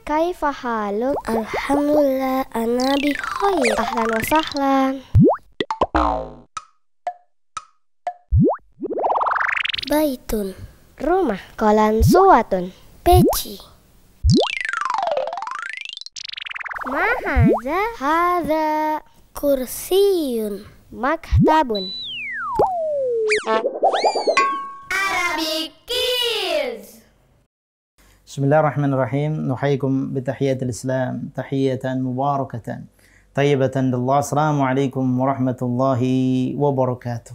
Kaifa haluk? Alhamdulillah, ana bi khair. Ahlan wa sahlan. Baitun, Rumah. Kolan suwatun. peci. Ma haza? Haza Kursiyun, maktabun. Arabic Kids. Bismillahirrahmanirrahim. Nuhayyikum bitahiyatil Islam, tahiyatan mubarakatan tayyibatan lillah. Assalamualaikum warahmatullahi wabarakatuh.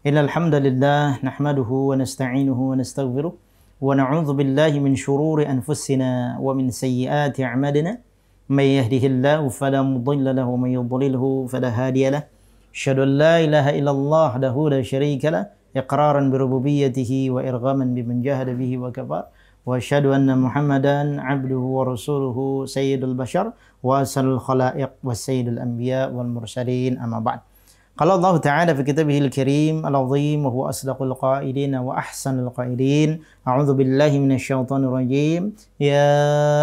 Innal hamdalillah nahmaduhu wa nasta'inuhu wa nastaghfiruh wa na'udzu billahi min shururi anfusina wa min sayyiati a'malina. May yahdihillahu fala mudilla lahu wa may yudlilhu fala hadiya lahu. Asyhadu an la ilaha illallah wahdahu la syarika lahu iqraran bi rububiyyatihi wa irghaman biman jahada bihi wa kafar. Wa asyhadu anna Muhammadan abduhu wa rasuluhu sayyidul bashar wa asalul khalaiq wa sayyidul anbiya wal mursalin, amma ba'd. Qala Allah Ta'ala fi kitabihil karim al-azim wa huwa asdaqul qailin wa ahsanul qailin. A'udzu billahi minasyaitonir rajim. Ya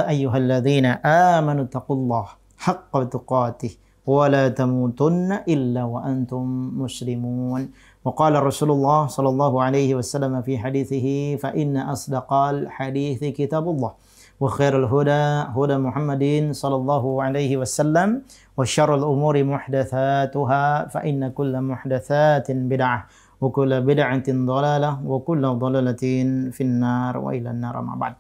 ayyuhalladzina amanu taqullaha haqqa tuqatih wa la tamutunna illa wa antum muslimun. Wa qala Rasulullah sallallahu alaihi wasallam fi hadithihi fa inna asdaqal hadithi kitabullah wa khairul huda huda Muhammadin sallallahu alaihi wasallam wa syarrul umuri muhdatsatuha fa inna kulla muhdatsatin bid'ah wa kulla bid'atin dhalalah wa kulla dhalalatin finnar wa ilan nar, ma ba'd.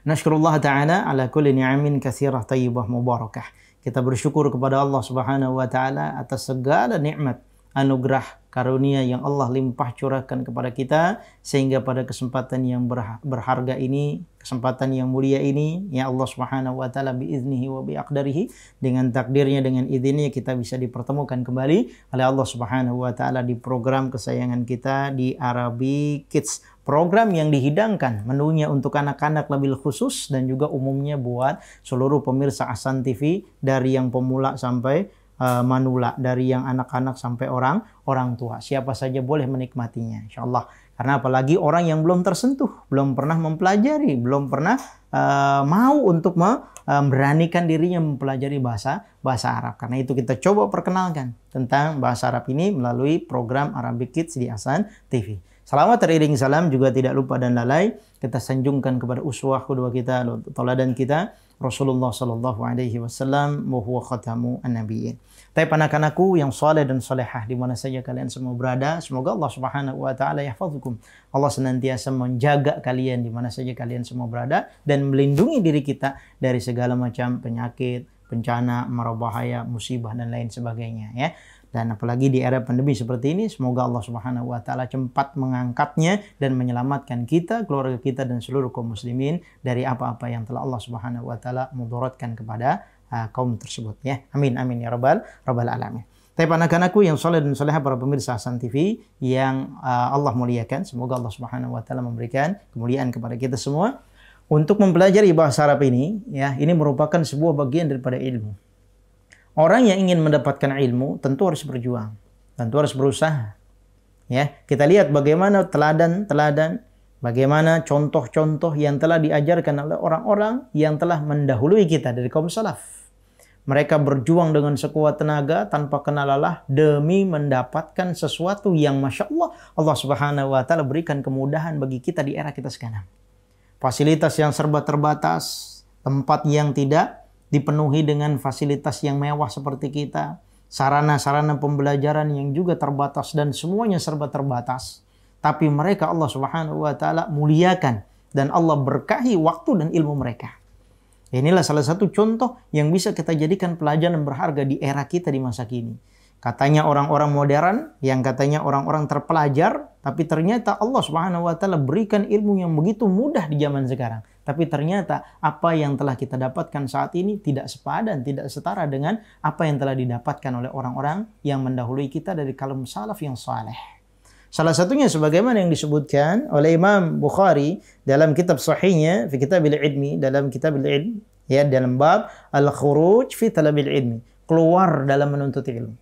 Nashkurullah ta'ala ala kulli ni'amin katsirah thayyibah mubarakah. Kita bersyukur kepada Allah Subhanahu wa taala atas segala nikmat, anugerah, karunia yang Allah limpah curahkan kepada kita, sehingga pada kesempatan yang berharga ini, kesempatan yang mulia ini, ya Allah Subhanahu wa taala biiznihi wa biaqdarihi, dengan takdirnya, dengan izinnya kita bisa dipertemukan kembali oleh Allah Subhanahu wa taala di program kesayangan kita di Arabic Kids, program yang dihidangkan menunya untuk anak-anak lebih khusus dan juga umumnya buat seluruh pemirsa Ahsan TV, dari yang pemula sampai manula, dari yang anak-anak sampai orang tua. Siapa saja boleh menikmatinya, insyaallah. Karena apalagi orang yang belum tersentuh, belum pernah mempelajari, belum pernah mau untuk memberanikan dirinya mempelajari bahasa Arab. Karena itu kita coba perkenalkan tentang bahasa Arab ini melalui program Arabic Kids di Ahsan TV. Salawat teriring salam juga tidak lupa dan lalai kita sanjungkan kepada uswah kedua kita, tauladan kita, Rasulullah sallallahu alaihi wasallam, wa huwa khatamu an-nabiyyin. Tapi anak-anakku yang saleh dan salehah di mana saja kalian semua berada, semoga Allah Subhanahu wa taala yahfazukum. Allah senantiasa menjaga kalian di mana saja kalian semua berada dan melindungi diri kita dari segala macam penyakit, bencana, mara bahaya, musibah dan lain sebagainya, ya. Dan apalagi di era pandemi seperti ini, semoga Allah Subhanahu wa taala cepat mengangkatnya dan menyelamatkan kita, keluarga kita dan seluruh kaum muslimin dari apa-apa yang telah Allah Subhanahu wa taala mudaratkan kepada kaum tersebut, ya. Amin amin ya rabbal alamin. Tapi anak-anakku yang saleh dan salehah, para pemirsa Ahsan TV yang Allah muliakan, semoga Allah Subhanahu wa taala memberikan kemuliaan kepada kita semua untuk mempelajari bahasa Arab ini, ya. Ini merupakan sebuah bagian daripada ilmu. Orang yang ingin mendapatkan ilmu tentu harus berjuang, tentu harus berusaha. Ya, kita lihat bagaimana teladan-teladan, bagaimana contoh-contoh yang telah diajarkan oleh orang-orang yang telah mendahului kita dari kaum salaf. Mereka berjuang dengan sekuat tenaga tanpa kenal lelah demi mendapatkan sesuatu yang Masya Allah, Allah Subhanahu wa taala berikan kemudahan bagi kita di era kita sekarang. Fasilitas yang serba terbatas, tempat yang tidak dipenuhi dengan fasilitas yang mewah seperti kita, sarana-sarana pembelajaran yang juga terbatas dan semuanya serba terbatas. Tapi mereka Allah Subhanahu wa taala muliakan dan Allah berkahi waktu dan ilmu mereka. Inilah salah satu contoh yang bisa kita jadikan pelajaran berharga di era kita di masa kini. Katanya orang-orang modern, yang katanya orang-orang terpelajar, tapi ternyata Allah Subhanahu wa taala berikan ilmu yang begitu mudah di zaman sekarang. Tapi ternyata apa yang telah kita dapatkan saat ini tidak sepadan, tidak setara dengan apa yang telah didapatkan oleh orang-orang yang mendahului kita dari kaum salaf yang saleh. Salah satunya sebagaimana yang disebutkan oleh Imam Bukhari dalam kitab sahihnya, fi kitabil ilmi, dalam kitab ilm, ya, dalam bab al-khuruj fi talabil ilmi, keluar dalam menuntut ilmu.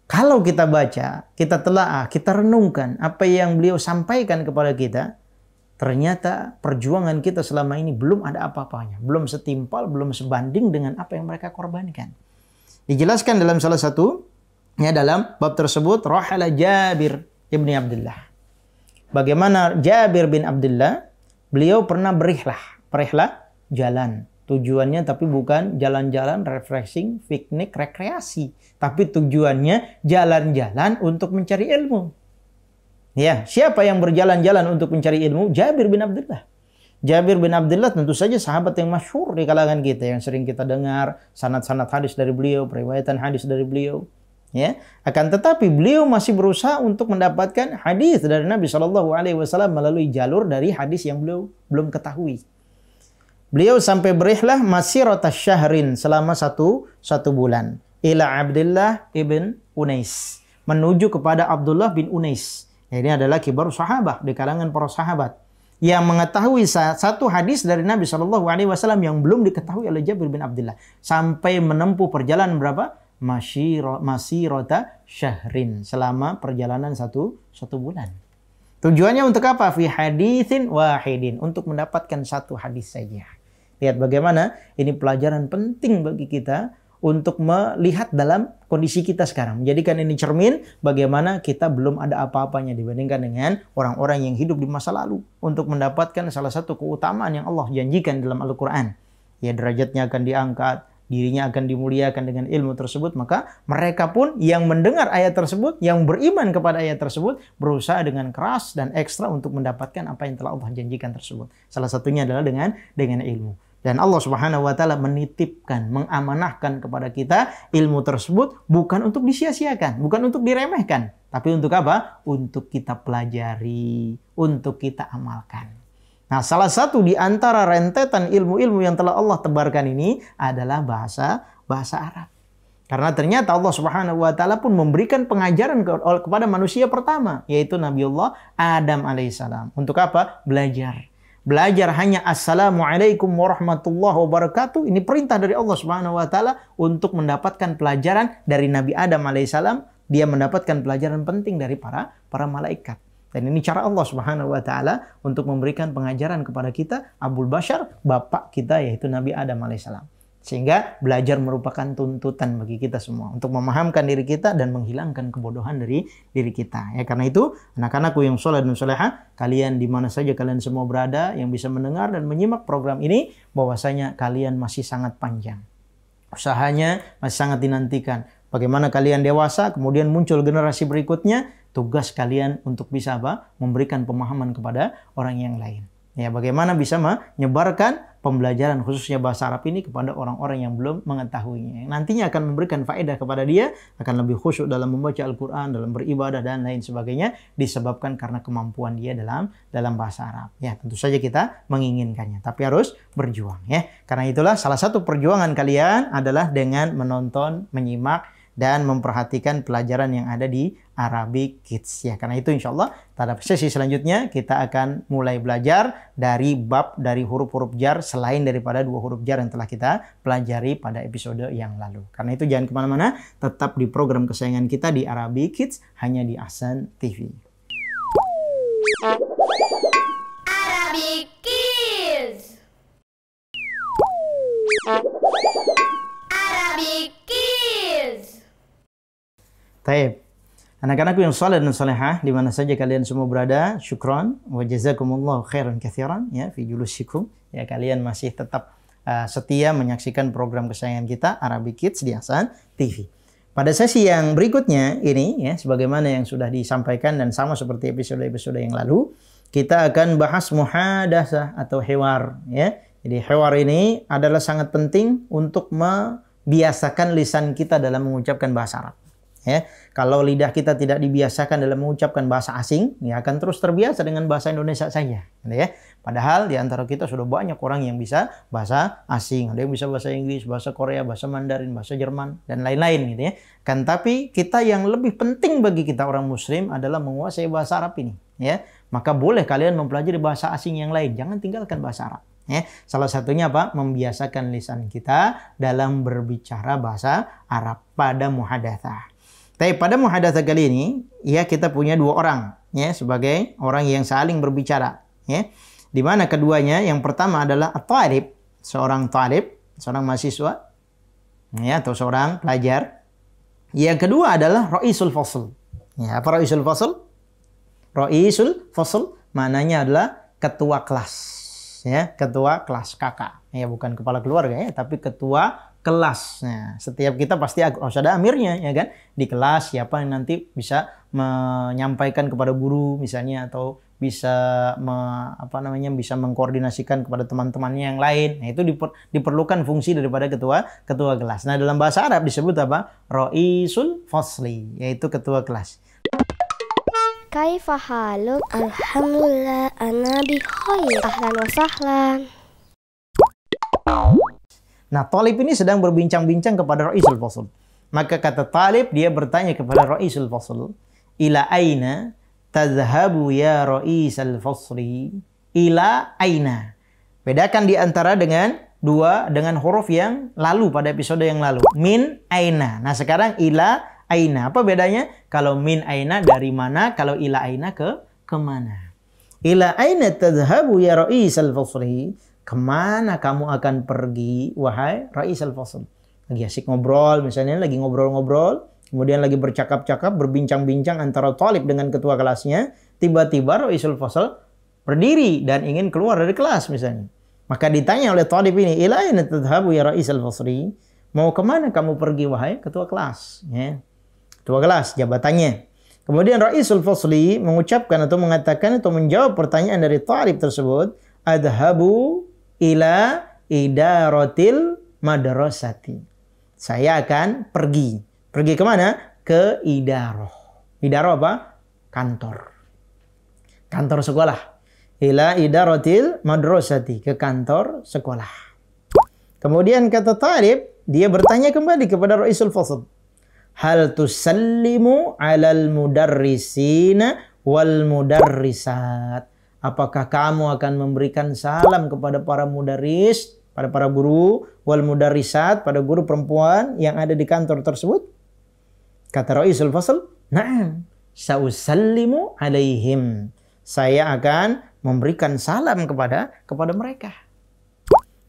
Kalau kita baca, kita telaah, kita renungkan apa yang beliau sampaikan kepada kita, ternyata perjuangan kita selama ini belum ada apa-apanya, belum setimpal, belum sebanding dengan apa yang mereka korbankan. Dijelaskan dalam salah satu dalam bab tersebut, rahala Jabir ibni Abdullah. Bagaimana Jabir bin Abdullah, beliau pernah berihlah jalan. Tujuannya tapi bukan jalan-jalan refreshing, piknik, rekreasi, tapi tujuannya jalan-jalan untuk mencari ilmu. Ya, siapa yang berjalan-jalan untuk mencari ilmu? Jabir bin Abdullah. Jabir bin Abdullah tentu saja sahabat yang masyhur di kalangan kita, yang sering kita dengar sanad-sanad hadis dari beliau, periwayatan hadis dari beliau. Ya, akan tetapi beliau masih berusaha untuk mendapatkan hadis dari Nabi SAW melalui jalur dari hadis yang beliau belum ketahui. Beliau sampai berihlah masirata syahrin selama satu bulan. Ila Abdullah ibn Unais. Menuju kepada Abdullah bin Unais. Ini adalah kibar sahabat di kalangan para sahabat yang mengetahui satu hadis dari Nabi SAW yang belum diketahui oleh Jabir bin Abdullah, sampai menempuh perjalanan berapa? Masirata syahrin, selama perjalanan satu bulan. Tujuannya untuk apa? Fi haditsin wahidin, untuk mendapatkan satu hadis saja. Lihat bagaimana ini pelajaran penting bagi kita untuk melihat dalam kondisi kita sekarang. Menjadikan ini cermin bagaimana kita belum ada apa-apanya dibandingkan dengan orang-orang yang hidup di masa lalu. Untuk mendapatkan salah satu keutamaan yang Allah janjikan dalam Al-Quran. Ya, derajatnya akan diangkat, dirinya akan dimuliakan dengan ilmu tersebut. Maka mereka pun yang mendengar ayat tersebut, yang beriman kepada ayat tersebut, berusaha dengan keras dan ekstra untuk mendapatkan apa yang telah Allah janjikan tersebut. Salah satunya adalah dengan ilmu. Dan Allah Subhanahu wa taala menitipkan, mengamanahkan kepada kita ilmu tersebut bukan untuk disia-siakan, bukan untuk diremehkan, tapi untuk apa? Untuk kita pelajari, untuk kita amalkan. Nah, salah satu di antara rentetan ilmu-ilmu yang telah Allah tebarkan ini adalah bahasa Arab. Karena ternyata Allah Subhanahu wa taala pun memberikan pengajaran kepada manusia pertama, yaitu Nabiullah Adam alaihissalam. Untuk apa? Belajar hanya assalamualaikum warahmatullahi wabarakatuh. Ini perintah dari Allah Subhanahu wa taala untuk mendapatkan pelajaran dari Nabi Adam alaihissalam. Dia mendapatkan pelajaran penting dari para malaikat. Dan ini cara Allah Subhanahu wa taala untuk memberikan pengajaran kepada kita, Abul Bashar, bapak kita yaitu Nabi Adam alaihissalam. Sehingga belajar merupakan tuntutan bagi kita semua untuk memahamkan diri kita dan menghilangkan kebodohan dari diri kita. Ya, karena itu, anak-anakku yang soleh dan soleha, kalian di mana saja kalian semua berada yang bisa mendengar dan menyimak program ini, bahwasanya kalian masih sangat panjang. Usahanya masih sangat dinantikan. Bagaimana kalian dewasa, kemudian muncul generasi berikutnya, tugas kalian untuk bisa memberikan pemahaman kepada orang yang lain. Ya, bagaimana bisa menyebarkan pembelajaran khususnya bahasa Arab ini kepada orang-orang yang belum mengetahuinya. Yang nantinya akan memberikan faedah kepada dia, akan lebih khusyuk dalam membaca Al-Quran, dalam beribadah dan lain sebagainya, disebabkan karena kemampuan dia dalam bahasa Arab. Ya, tentu saja kita menginginkannya, tapi harus berjuang ya. Karena itulah salah satu perjuangan kalian adalah dengan menonton, menyimak dan memperhatikan pelajaran yang ada di Arabic Kids ya. Karena itu insya Allah pada sesi selanjutnya kita akan mulai belajar dari huruf-huruf jar selain daripada 2 huruf jar yang telah kita pelajari pada episode yang lalu. Karena itu jangan kemana-mana, tetap di program kesayangan kita di Arabic Kids hanya di Ahsan TV. Arabic Kids. Arabic Kids. Taib. Anak-anakku yang saleh dan salehah di mana saja kalian semua berada, syukran wa jazakumullahu khairan katsiran ya fi julusikum. Ya, kalian masih tetap setia menyaksikan program kesayangan kita Arabic Kids di Ahsan TV. Pada sesi yang berikutnya ini ya, sebagaimana yang sudah disampaikan dan sama seperti episode-episode yang lalu, kita akan bahas muhadatsah atau hewar ya. Jadi hewar ini adalah sangat penting untuk membiasakan lisan kita dalam mengucapkan bahasa Arab. Ya, kalau lidah kita tidak dibiasakan dalam mengucapkan bahasa asing, ya akan terus terbiasa dengan bahasa Indonesia saja. Ya. Padahal di antara kita sudah banyak orang yang bisa bahasa asing. Ada yang bisa bahasa Inggris, bahasa Korea, bahasa Mandarin, bahasa Jerman, dan lain-lain gitu ya. Kan tapi kita yang lebih penting bagi kita orang Muslim adalah menguasai bahasa Arab ini. Ya, maka boleh kalian mempelajari bahasa asing yang lain. Jangan tinggalkan bahasa Arab. Ya, salah satunya apa? Membiasakan lisan kita dalam berbicara bahasa Arab pada muhadatsah. Tapi pada muhadatsah kali ini, ya kita punya 2 orang ya sebagai orang yang saling berbicara. Ya. Di mana keduanya? Yang pertama adalah at-talib, seorang talib, seorang mahasiswa, ya, atau seorang pelajar. Yang kedua adalah ra'isul fasl. Ya, apa ra'isul fasl? Ra'isul fasl maknanya adalah ketua kelas. Ya, ketua kelas, kakak. Ya, bukan kepala keluarga ya, tapi ketua kelas. Nah, setiap kita pasti harus ada amirnya, ya kan? Di kelas siapa yang nanti bisa menyampaikan kepada guru misalnya, atau bisa bisa mengkoordinasikan kepada teman-temannya yang lain. Nah, itu diperlukan fungsi daripada ketua kelas. Nah, dalam bahasa Arab disebut apa? Ra'isul fasli, yaitu ketua kelas. Kaifa haluk? Alhamdulillah, ana bi khair. Ahlan wa sahlan. Nah, talib ini sedang berbincang-bincang kepada ra'isul fasl. Maka kata talib, dia bertanya kepada ra'isul fasl, ila aina tadhhabu ya ra'isal fasli? Ila aina. Bedakan di antara dengan huruf yang lalu pada episode yang lalu. Min aina. Nah, sekarang ila aina. Apa bedanya? Kalau min aina dari mana, kalau ila aina ke mana? Ila aina tadhhabu ya ra'isal fasli? Kemana kamu akan pergi, wahai ra'isal fasl? Lagi asik ngobrol, misalnya lagi ngobrol-ngobrol, kemudian lagi bercakap-cakap, berbincang-bincang antara talib dengan ketua kelasnya, tiba-tiba ra'isul fasl berdiri dan ingin keluar dari kelas misalnya. Maka ditanya oleh talib ini, ila aina tadhhabu ya ra'isal fasli? Mau kemana kamu pergi, wahai ketua kelas? Ya. Ketua kelas, jabatannya. Kemudian ra'isul fasli mengucapkan atau mengatakan atau menjawab pertanyaan dari talib tersebut, adhabu ila idaratil madrasati. Saya akan pergi. Pergi kemana? Ke idaroh. Idaroh apa? Kantor. Kantor sekolah. Ila idaratil madrasati. Ke kantor sekolah. Kemudian kata talib, dia bertanya kembali kepada ra'isul fasl. Hal tusallimu alal mudarrisina wal mudarrisat. Apakah kamu akan memberikan salam kepada para mudaris, pada para guru, wal mudarisat, pada guru perempuan yang ada di kantor tersebut? Kata ra'isul fasl, na'am, sa'usallimu alaihim. Saya akan memberikan salam kepada mereka.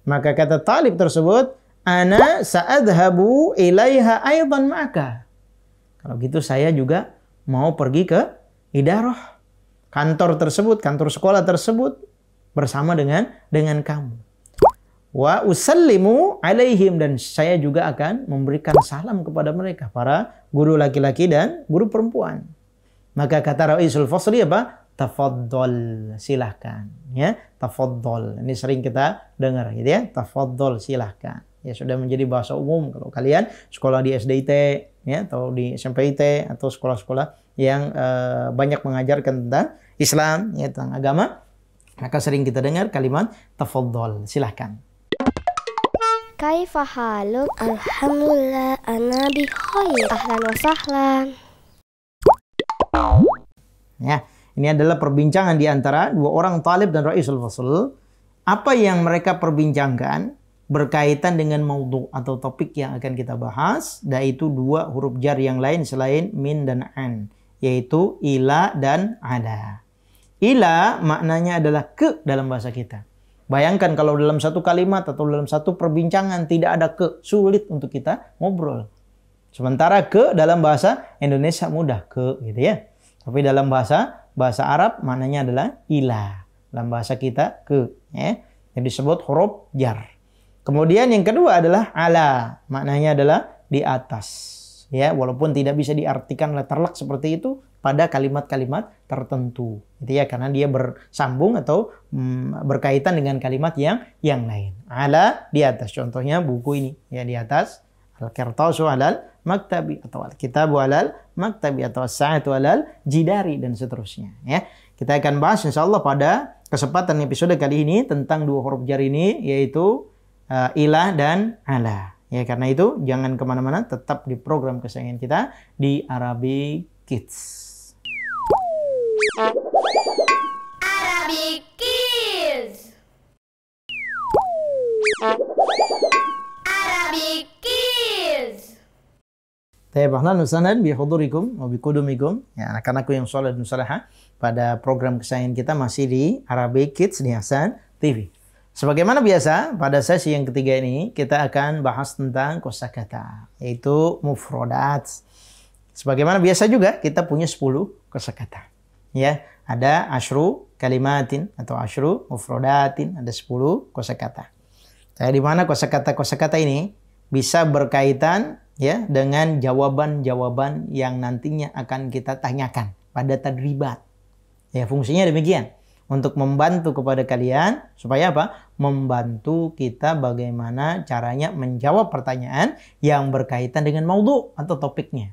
Maka kata talib tersebut, ana sa'adhabu ilaiha aidan ma'aka. Kalau gitu saya juga mau pergi ke idarah, kantor tersebut, kantor sekolah tersebut bersama dengan kamu. Wa usallimu alaihim, dan saya juga akan memberikan salam kepada mereka, para guru laki-laki dan guru perempuan. Maka kata ra'isul fasli apa? Tafaddal, silahkan. Ya, tafaddal. Ini sering kita dengar gitu ya. Tafaddal, silahkan. Ya, sudah menjadi bahasa umum kalau kalian sekolah di SDIT ya, atau di SMPIT atau sekolah-sekolah yang banyak mengajarkan tentang Islam, ya, tentang agama, maka sering kita dengar kalimat tafaddal, silahkan. Kaifa haluk? Alhamdulillah, ana bi khair. Ahlan wa sahlan. Ya, ini adalah perbincangan di antara dua orang talib dan ra'isul fasl. Apa yang mereka perbincangkan berkaitan dengan maudhu atau topik yang akan kita bahas, yaitu dua huruf jar yang lain selain min dan an, yaitu ila dan ala. Ila maknanya adalah ke dalam bahasa kita. Bayangkan kalau dalam satu kalimat atau dalam satu perbincangan tidak ada ke, sulit untuk kita ngobrol. Sementara ke dalam bahasa Indonesia mudah, ke gitu ya. Tapi dalam bahasa Arab maknanya adalah ila. Dalam bahasa kita ke, ya. Yang disebut huruf jar. Kemudian yang kedua adalah ala, maknanya adalah di atas. Ya, walaupun tidak bisa diartikan letterlek seperti itu pada kalimat-kalimat tertentu. Gitu ya, karena dia bersambung atau berkaitan dengan kalimat yang lain. Ala, di atas. Contohnya buku ini, ya, di atas. Al-qirtasu alal maktabi, atau al-kitabu alal maktabi, atau as-sa'atu alal jidari, dan seterusnya. Ya, kita akan bahas insyaallah pada kesempatan episode kali ini tentang dua huruf jar ini, yaitu ilah dan ala. Ya, karena itu jangan kemana-mana, tetap di program kesayangan kita di Arabic Kids. Arabic Kids. Arabic Kids. Tayyib ahlan wa sahlan bi hudurikum wa bi qudumikum. Ya, anak-anakku yang saleh dan salehah, pada program kesayangan kita masih di Arabic Kids di Hasan TV. Sebagaimana biasa, pada sesi yang ketiga ini kita akan bahas tentang kosakata, yaitu mufrodat. Sebagaimana biasa juga kita punya 10 kosakata. Ya, ada asyru kalimatin atau asyru mufrodatin, ada 10 kosakata. Nah, di mana kosakata ini bisa berkaitan ya dengan jawaban-jawaban yang nantinya akan kita tanyakan pada tadribat. Ya, fungsinya demikian. Untuk membantu kepada kalian, supaya apa? Membantu kita bagaimana caranya menjawab pertanyaan yang berkaitan dengan maudhu atau topiknya.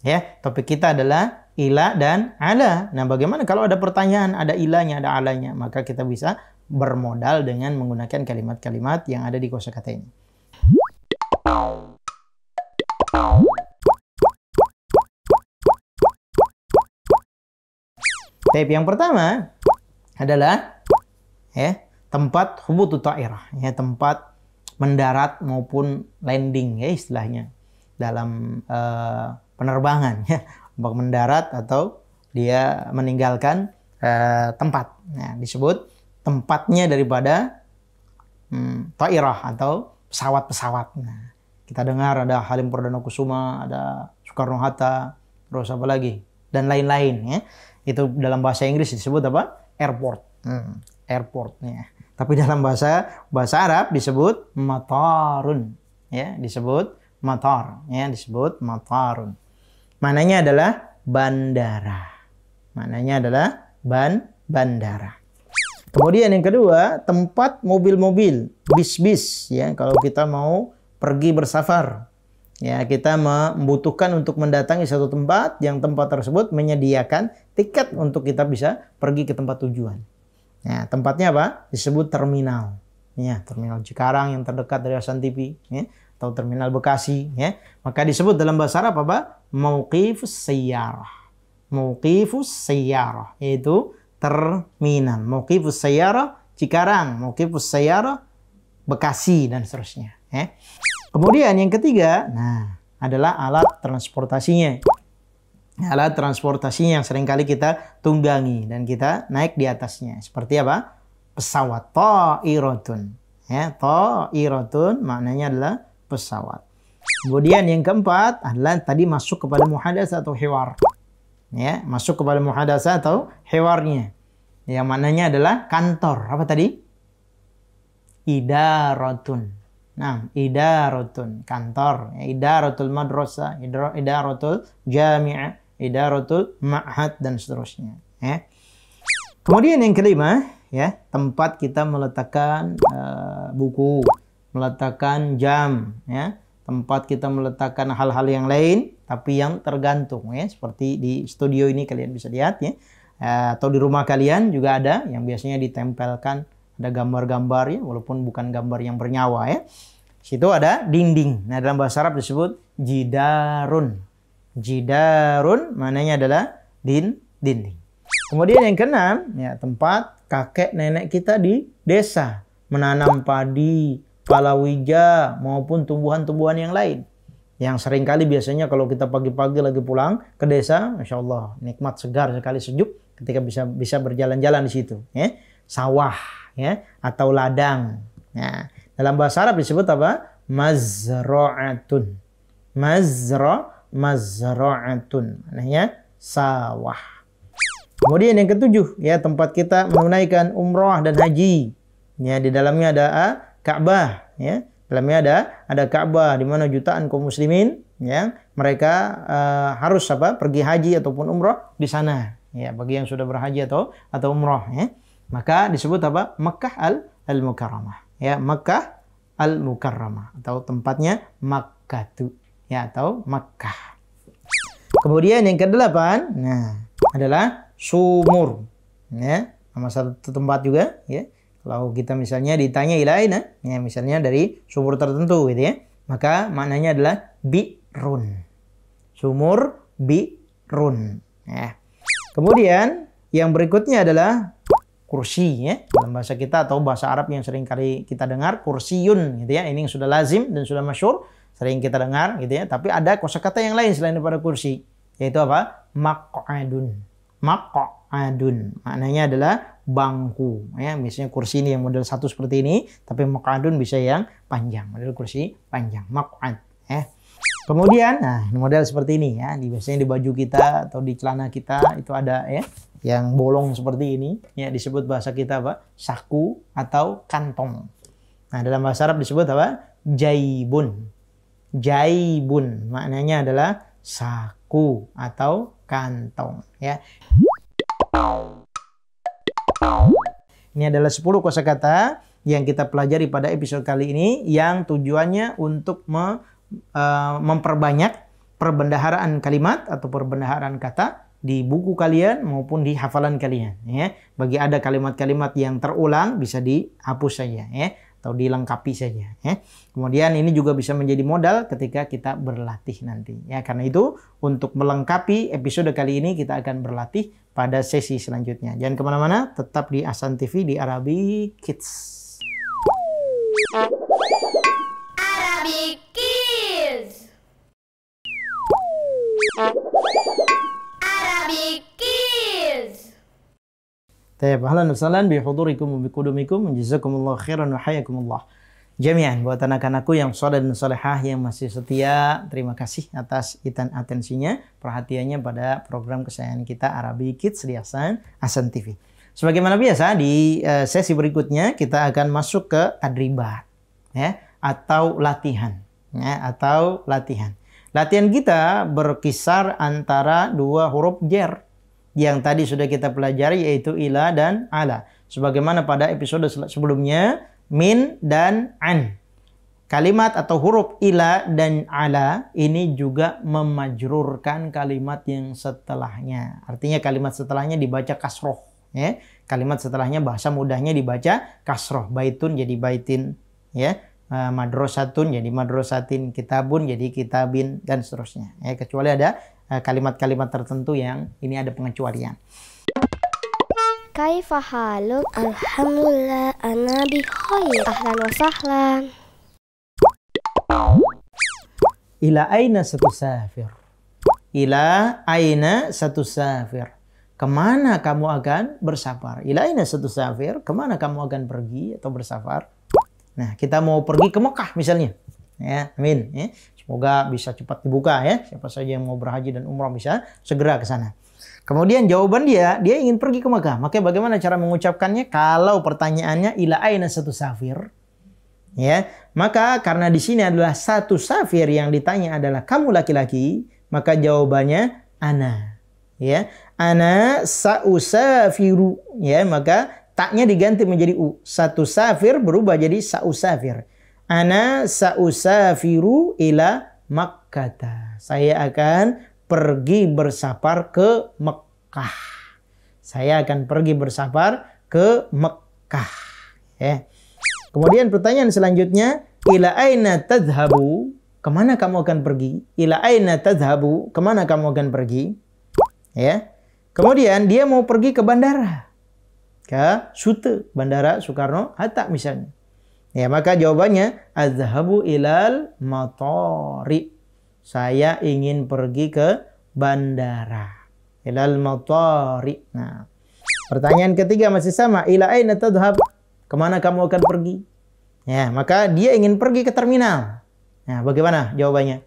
Ya, topik kita adalah ila dan ala. Nah, bagaimana kalau ada pertanyaan, ada ilahnya, ada alanya, maka kita bisa bermodal dengan menggunakan kalimat-kalimat yang ada di kosakata ini. Tip yang pertama adalah ya, tempat hubutu ta'irah, ya, tempat mendarat maupun landing ya istilahnya dalam penerbangan ya, mendarat atau dia meninggalkan tempat. Nah, disebut tempatnya daripada ta'irah atau pesawat-pesawat. Nah, kita dengar ada Halim Perdana Kusuma, ada Soekarno-Hatta, terus apa lagi dan lain-lain ya. Itu dalam bahasa Inggris disebut apa? Airport. Airportnya. Tapi dalam bahasa Arab disebut matarun. Ya, disebut matar. Ya, disebut matarun. Maknanya adalah bandara. Maknanya adalah bandara. Kemudian yang kedua, tempat mobil-mobil, bis-bis. Ya, kalau kita mau pergi bersafar. Ya, kita membutuhkan untuk mendatangi satu tempat yang tempat tersebut menyediakan tiket untuk kita bisa pergi ke tempat tujuan. Ya, tempatnya apa? Disebut terminal. Ya, terminal Cikarang yang terdekat dari Hasan TV, ya, atau terminal Bekasi, ya. Maka disebut dalam bahasa Arab apa? Mauqifus sayyarah. Mauqifus sayyarah, yaitu terminal. Mauqifus sayyarah Cikarang, mauqifus sayyarah Bekasi dan seterusnya, ya. Kemudian yang ketiga, nah, adalah alat transportasinya. Alat transportasinya yang seringkali kita tunggangi dan kita naik di atasnya. Seperti apa? Pesawat. Ta'iratun. Ya, ta'iratun maknanya adalah pesawat. Kemudian yang keempat adalah tadi masuk kepada muhadasah atau hiwar. Ya, masuk kepada muhadasah atau hiwarnya. Yang maknanya adalah kantor. Apa tadi? Idaratun. Nah, idaratun, kantor, idaratul madrasah, idaratul jami'ah, idaratul ma'had dan seterusnya, ya. Kemudian yang kelima, ya, tempat kita meletakkan buku, meletakkan jam, ya, tempat kita meletakkan hal-hal yang lain tapi yang tergantung, ya, seperti di studio ini kalian bisa lihat, ya, atau di rumah kalian juga ada yang biasanya ditempelkan. Ada gambar-gambar ya, walaupun bukan gambar yang bernyawa ya. Situ ada dinding. Nah, dalam bahasa Arab disebut jidarun. Jidarun maknanya adalah dinding. Kemudian yang keenam, ya, tempat kakek nenek kita di desa menanam padi, palawija maupun tumbuhan-tumbuhan yang lain. Yang seringkali biasanya kalau kita pagi-pagi lagi pulang ke desa, Masya Allah, nikmat segar sekali, sejuk ketika bisa berjalan-jalan di situ, ya. Sawah, ya, atau ladang. Nah, dalam bahasa Arab disebut apa? Mazra'atun. Mazra'atun. Maknanya sawah. Kemudian yang ketujuh, ya, tempat kita menunaikan umrah dan haji. Ya, di dalamnya ada Ka'bah, ya. Dalamnya ada Ka'bah di mana jutaan kaum muslimin yang mereka harus pergi haji ataupun umrah di sana. Ya, bagi yang sudah berhaji atau umrah, ya. Maka disebut apa? Makkah al-Mukarramah. Ya, Makkah al-Mukarramah atau tempatnya Makkah, ya, atau Makkah. Kemudian yang kedelapan, nah, adalah sumur. Ya, nama satu tempat juga, ya. Kalau kita misalnya ditanya ilaina, ya, misalnya dari sumur tertentu gitu, ya. Maka maknanya adalah bi'run. Sumur bi'run, ya. Kemudian yang berikutnya adalah kursi, ya, dalam bahasa kita atau bahasa Arab yang sering kali kita dengar kursiyun gitu, ya. Ini yang sudah lazim dan sudah masyhur. sering kita dengar gitu ya. Tapi ada kosakata yang lain selain daripada kursi, yaitu apa? Maq'adun. Maq'adun maknanya adalah bangku ya. Biasanya kursi ini yang model satu seperti ini, tapi maq'adun bisa yang panjang, model kursi panjang, maq'ad ya. Kemudian nah model seperti ini ya, biasanya di baju kita atau di celana kita itu ada ya yang bolong seperti ini ya, disebut bahasa kita apa? Saku atau kantong. Nah, dalam bahasa Arab disebut apa? Jaibun. Jaibun maknanya adalah saku atau kantong ya. Ini adalah 10 kosakata yang kita pelajari pada episode kali ini yang tujuannya untuk memperbanyak perbendaharaan kalimat atau perbendaharaan kata di buku kalian maupun di hafalan kalian ya. Bagi ada kalimat-kalimat yang terulang bisa dihapus saja ya, atau dilengkapi saja ya. Kemudian ini juga bisa menjadi modal ketika kita berlatih nanti ya. Karena itu untuk melengkapi episode kali ini kita akan berlatih pada sesi selanjutnya. Jangan kemana-mana, tetap di Ahsan TV di Arabic Kids. Arabic Kids. Arabic Kids. Tayyib, ahlan wa sahlan bi hudurikum wa bi qudumikum, jazakumullah khairan wa hayakumullah jami'an. Buat anak-anakku yang saleh dan salehah yang masih setia, terima kasih atas atensinya, perhatiannya pada program kesayangan kita Arabic Kids di Ahsan TV. Sebagaimana biasa di sesi berikutnya kita akan masuk ke tadribat ya, atau latihan ya, atau latihan. Latihan kita berkisar antara 2 huruf jar yang tadi sudah kita pelajari, yaitu ila dan ala. Sebagaimana pada episode sebelumnya, min dan an. Kalimat atau huruf ila dan ala ini juga memajrurkan kalimat yang setelahnya. Artinya kalimat setelahnya dibaca kasroh. Ya. Kalimat setelahnya bahasa mudahnya dibaca kasroh. Baitun jadi baitin. Ya. Madrasatun jadi madrasatin. Kitabun jadi kitabin. Dan seterusnya. Ya. Kecuali ada kalimat-kalimat tertentu yang ini ada pengecualian. Kaifa haluk? Alhamdulillah ana bi khair. Ahlan wa sahlan. Ila aina satusafir? Ila aina satusafir? Kemana kamu akan bersafar? Ila aina satusafir? Kemana kamu akan pergi atau bersafar? Nah, kita mau pergi ke Mekah misalnya. Ya, amin. Ya. Semoga bisa cepat dibuka ya. Siapa saja yang mau berhaji dan umrah bisa segera ke sana. Kemudian jawaban dia ingin pergi ke Mekah. Maka bagaimana cara mengucapkannya? Kalau pertanyaannya ila aina satusafir? Ya, maka karena di sini adalah satu safir yang ditanya adalah kamu laki-laki, maka jawabannya ana. Ya, ana sausafiru. Ya, maka taknya diganti menjadi u. Satu safir berubah jadi sausafir. Ana sausafiru ila Makkah. Saya akan pergi bersafar ke Mekah. Saya akan pergi bersafar ke Mekah. Ya. Kemudian pertanyaan selanjutnya, ila aina tadhhabu? Kemana kamu akan pergi? Ila aina tadhhabu? Kemana kamu akan pergi? Ya. Kemudian dia mau pergi ke bandara. Ke Sute, Bandara Soekarno-Hatta misalnya. Ya, maka jawabannya azhabu ilal matari. Saya ingin pergi ke bandara. Ilal matari. Nah, pertanyaan ketiga masih sama. Ila aina tadhhab? Kemana kamu akan pergi? Ya, maka dia ingin pergi ke terminal. Nah, bagaimana jawabannya?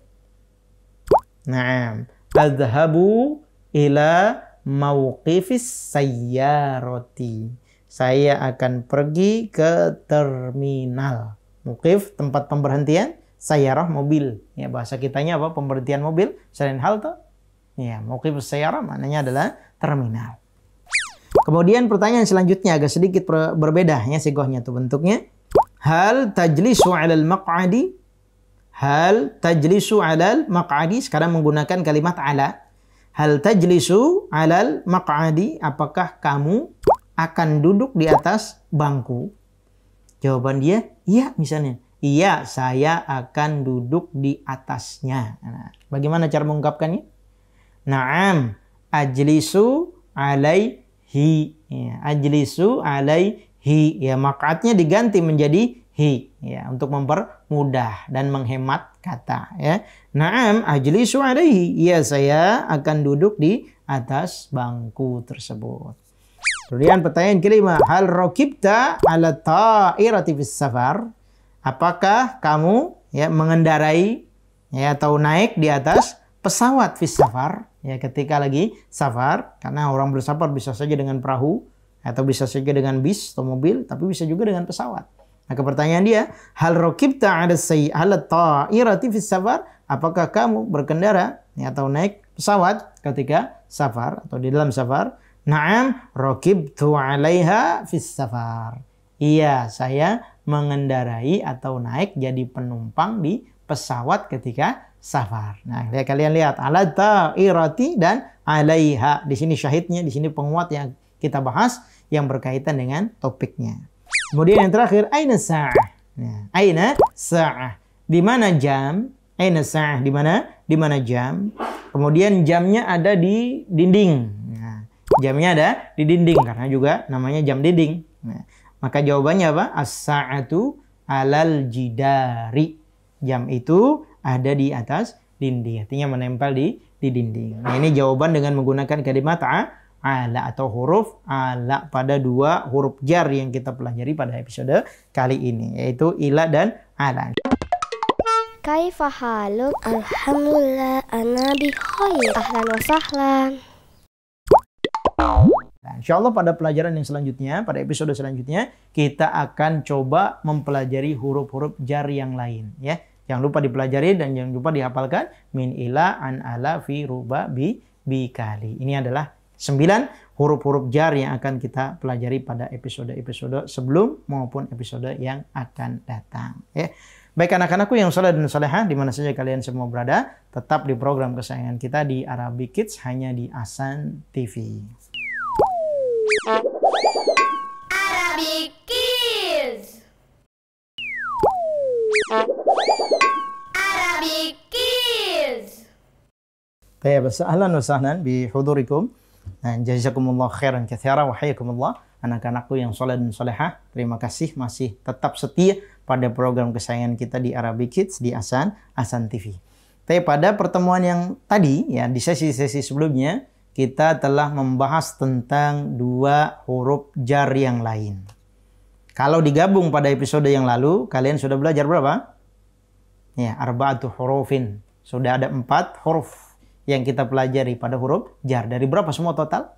Naam, azhabu ila mauqifis sayyarati. Saya akan pergi ke terminal. Mauqif tempat pemberhentian, sayyarah mobil. Ya, bahasa kitanya apa? Pemberhentian mobil selain halte. Ya, mauqifus sayyarah maknanya adalah terminal. Kemudian pertanyaan selanjutnya agak sedikit berbeda ya sigohnya tuh bentuknya. Hal tajlisu 'alal maq'adi? Hal tajlisu 'alal maq'adi? Sekarang menggunakan kalimat ala. Hal tajlisu 'alal maq'adi? Apakah kamu akan duduk di atas bangku? Jawaban dia, iya misalnya. Iya, saya akan duduk di atasnya. Nah, bagaimana cara mengungkapkannya? Naam, ajlisu alaihi. Ya, ajlisu alaihi. Ya, maq'adnya diganti menjadi ya, untuk mempermudah dan menghemat kata ya. Na'am ajlisu alaihi, ya saya akan duduk di atas bangku tersebut. Kemudian pertanyaan kelima, hal raqibta ala ta'irati fis safar? Apakah kamu ya mengendarai ya atau naik di atas pesawat fis safar ya ketika lagi safar? Karena orang bersafar bisa saja dengan perahu atau bisa saja dengan bis atau mobil, tapi bisa juga dengan pesawat. Maka pertanyaan dia, hal raqibta ala ta'irati fis safar? Apakah kamu berkendara ya, atau naik pesawat ketika safar atau di dalam safar? Na'am raqibtu 'alaiha fis safar. Iya, saya mengendarai atau naik jadi penumpang di pesawat ketika safar. Nah, kalian lihat ala ta'irati dan 'alaiha. Di sini syahidnya, di sini penguat yang kita bahas yang berkaitan dengan topiknya. Kemudian yang terakhir, aina sa'ah. Nah, aina sa'ah. Di mana jam? Aina sa'ah, di mana? Di mana jam? Kemudian jamnya ada di dinding. Nah, jamnya ada di dinding karena juga namanya jam dinding. Nah, maka jawabannya apa? As-sa'atu 'alal jidari. Jam itu ada di atas dinding. Artinya menempel di dinding. Nah, ini jawaban dengan menggunakan kalimat ala atau huruf ala pada dua huruf jar yang kita pelajari pada episode kali ini, yaitu ila dan ala. Kaifa haluk? Alhamdulillah ana bi khair. Ahlan wa sahlan. Nah, insyaallah pada pelajaran yang selanjutnya, pada episode selanjutnya kita akan coba mempelajari huruf-huruf jar yang lain ya. Jangan lupa dipelajari dan jangan lupa dihafalkan min ila an ala fi ruba bi kali. Ini adalah 9 huruf-huruf jar yang akan kita pelajari pada episode-episode sebelum maupun episode yang akan datang. Ya. Baik anak-anakku yang saleh dan salehah, di mana saja kalian semua berada, tetap di program kesayangan kita di Arabic Kids hanya di Ahsan TV. Arabic Kids. Arabic Kids. Baik, ahlan wa sahlan bi hudurikum. Nah, jazakumullah khairan katsira wa hayyakumullah. Anak-anakku yang saleh dan salehah, terima kasih masih tetap setia pada program kesayangan kita di Arabic Kids di Ahsan TV. Tapi pada pertemuan yang tadi ya di sesi-sesi sebelumnya kita telah membahas tentang dua huruf jar yang lain. Kalau digabung pada episode yang lalu, kalian sudah belajar berapa? Ya, arba'atu hurufin. Sudah ada 4 huruf yang kita pelajari pada huruf jar. Dari berapa semua total?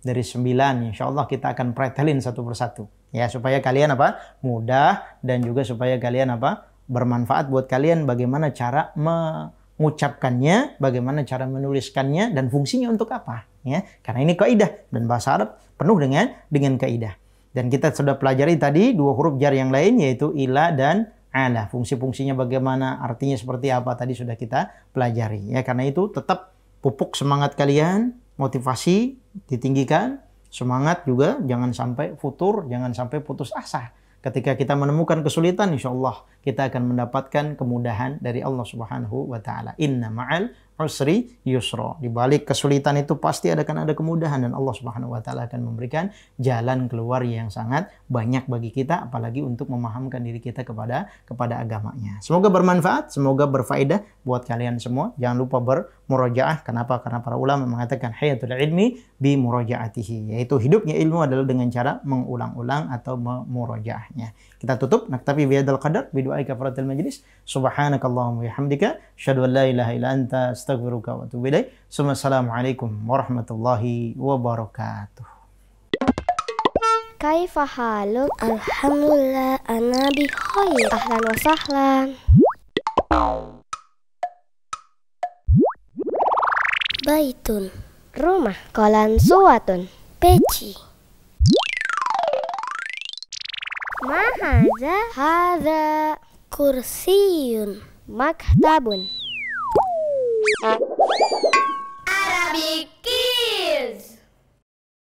Dari 9. Insya Allah kita akan pretelin satu persatu. Ya, supaya kalian apa? Mudah dan juga supaya kalian apa? Bermanfaat buat kalian bagaimana cara mengucapkannya, bagaimana cara menuliskannya dan fungsinya untuk apa. Ya, karena ini kaidah dan bahasa Arab penuh dengan kaidah. Dan kita sudah pelajari tadi 2 huruf jar yang lain yaitu ila dan ala. Fungsi-fungsinya bagaimana, artinya seperti apa tadi sudah kita pelajari. Ya, karena itu tetap pupuk semangat kalian, motivasi ditinggikan, semangat juga jangan sampai futur, jangan sampai putus asa. Ketika kita menemukan kesulitan, insya Allah kita akan mendapatkan kemudahan dari Allah Subhanahu wa taala. Inna ma'al usri yusra. Di balik kesulitan itu pasti akan ada kemudahan dan Allah Subhanahu wa taala akan memberikan jalan keluar yang sangat banyak bagi kita, apalagi untuk memahamkan diri kita kepada agamanya. Semoga bermanfaat, semoga berfaedah buat kalian semua. Jangan lupa bermurojaah. Kenapa? Karena para ulama mengatakan hayatul ilmi bi murojaatihi, yaitu hidupnya ilmu adalah dengan cara mengulang-ulang atau memurojaahnya. Kita tutup naktafi bihadzal qadar bi du'ai kafaratil majlis. Subhanakallahumma wa bihamdika asyhadu an la ilaha illa anta astaghfiruka wa atubu ilaik. Assalamualaikum warahmatullahi wabarakatuh. Kaifa haluk? Alhamdulillah ana bi khair. Ahlan wa sahlan. Baitun, rumah. Kolan suwatun, peci. Ma hadza? Hadza kursiyun, maktabun. Arabic